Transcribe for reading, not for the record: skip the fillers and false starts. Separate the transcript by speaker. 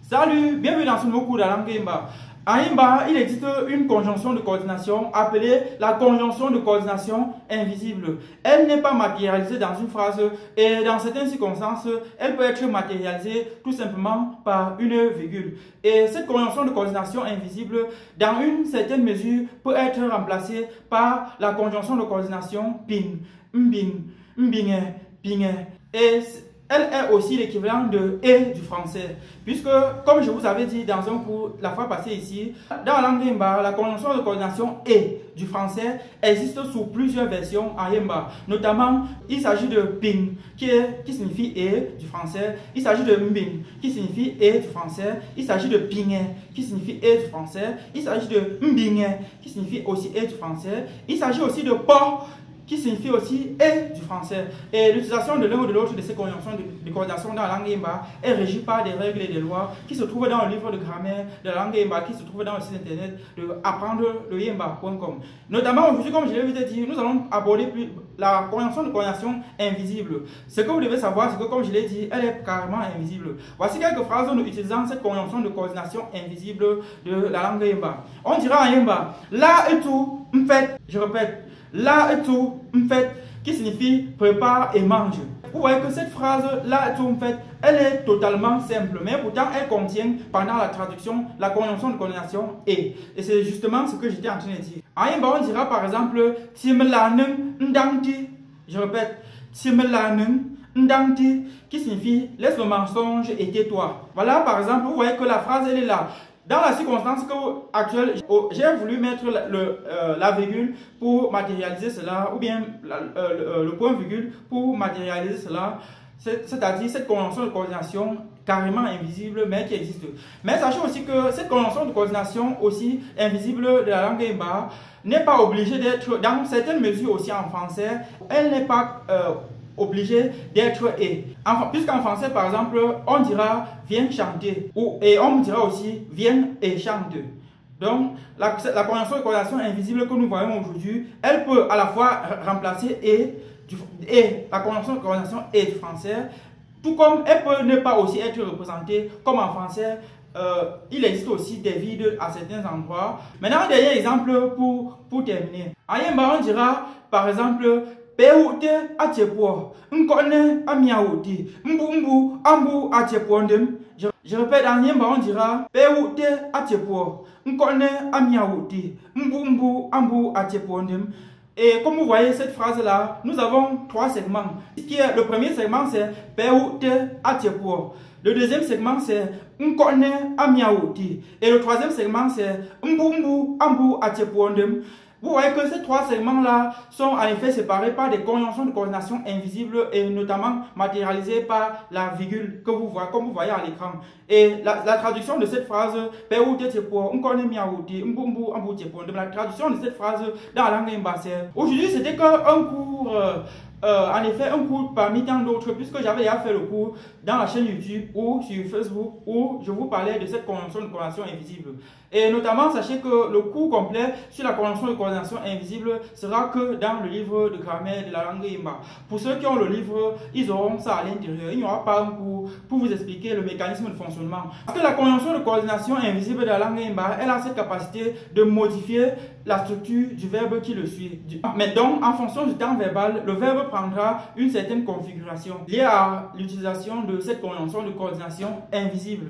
Speaker 1: Salut, bienvenue dans ce nouveau cours de la langue Yimba. En Yimba, il existe une conjonction de coordination appelée la conjonction de coordination invisible. Elle n'est pas matérialisée dans une phrase et dans certaines circonstances, elle peut être matérialisée tout simplement par une virgule. Et cette conjonction de coordination invisible, dans une certaine mesure, peut être remplacée par la conjonction de coordination ping, mbing, mbinge, pinge. Et elle est aussi l'équivalent de « et » du français. Puisque, comme je vous avais dit dans un cours la fois passée ici, dans la langue Yimba, la conjonction de coordination « et » du français existe sous plusieurs versions en Yimba. Notamment, il s'agit de « ping » qui signifie « et » du français. Il s'agit de « mbing » qui signifie « et » du français. Il s'agit de « pinge » qui signifie « et » du français. Il s'agit de « mbinge » qui signifie aussi « et » du français. Il s'agit aussi de « po » qui signifie aussi « et » du français. Et l'utilisation de l'un ou de l'autre de ces conjonctions de coordination dans la langue Yimba est régie par des règles et des lois qui se trouvent dans le livre de grammaire de la langue Yimba, qui se trouve dans le site internet de apprendre-le-yimba.com. Notamment aujourd'hui, comme je l'ai dit, nous allons aborder la conjonction de coordination invisible. Ce que vous devez savoir, c'est que comme je l'ai dit, elle est carrément invisible. Voici quelques phrases nous utilisant cette conjonction de coordination invisible de la langue Yimba. On dira en Yimba, là et tout, m'fait, je répète, là et tout, m'fait, qui signifie prépare et mange. Vous voyez que cette phrase là et tout, m'fait, elle est totalement simple, mais pourtant elle contient pendant la traduction la conjonction de coordination et c'est justement ce que j'étais en train de dire. En Yimba, on dira par exemple Timlanung ndangti. Je répète, Timlanung ndangti, qui signifie laisse le mensonge et tais-toi. Voilà par exemple, vous voyez que la phrase elle est là. Dans la circonstance actuelle, j'ai voulu mettre la virgule pour matérialiser cela, ou bien le point virgule pour matérialiser cela, c'est-à-dire cette conjonction de coordination carrément invisible, mais qui existe. Mais sachez aussi que cette conjonction de coordination aussi invisible de la langue Yimba n'est pas obligée d'être, dans certaines mesures aussi en français, elle n'est pas obligé d'être et. Puisqu'en français, par exemple, on dira viens chanter et on dira aussi viens et chante. Donc, la conjonction de coordination invisible que nous voyons aujourd'hui, elle peut à la fois remplacer et la conjonction de coordination et du français, tout comme elle peut ne pas aussi être représentée comme en français. Il existe aussi des vides à certains endroits. Maintenant, un dernier exemple pour terminer. En Yimba, on dira par exemple Peoute atiepo, nkone amiaouti, mbumbu ambu atiepo ndem. Je répète, en Yimba on dira Peoute atiepo, nkone amiaouti, mbumbu ambu atiepo ndem. Et comme vous voyez cette phrase là, nous avons trois segments. Le premier segment c'est Peoute atiepo. Le deuxième segment c'est nkone amiaouti. Et le troisième segment c'est mbumbu ambu atiepo ndem. Vous voyez que ces trois segments-là sont en effet séparés par des conjonctions de coordination invisibles et notamment matérialisées par la virgule que vous voyez, comme vous voyez à l'écran. Et la traduction de cette phrase, la traduction de cette phrase dans la langue Yimba, aujourd'hui c'était qu'un cours, en effet un cours parmi tant d'autres, puisque j'avais déjà fait le cours dans la chaîne YouTube ou sur Facebook où je vous parlais de cette conjonction de coordination invisible. Et notamment, sachez que le cours complet sur la conjonction de coordination invisible sera que dans le livre de grammaire de la langue Yimba. Pour ceux qui ont le livre, ils auront ça à l'intérieur. Il n'y aura pas un cours pour vous expliquer le mécanisme de fonctionnement. Parce que la conjonction de coordination invisible de la langue Yimba, elle a cette capacité de modifier la structure du verbe qui le suit. Mais donc, en fonction du temps verbal, le verbe prendra une certaine configuration liée à l'utilisation de cette conjonction de coordination invisible.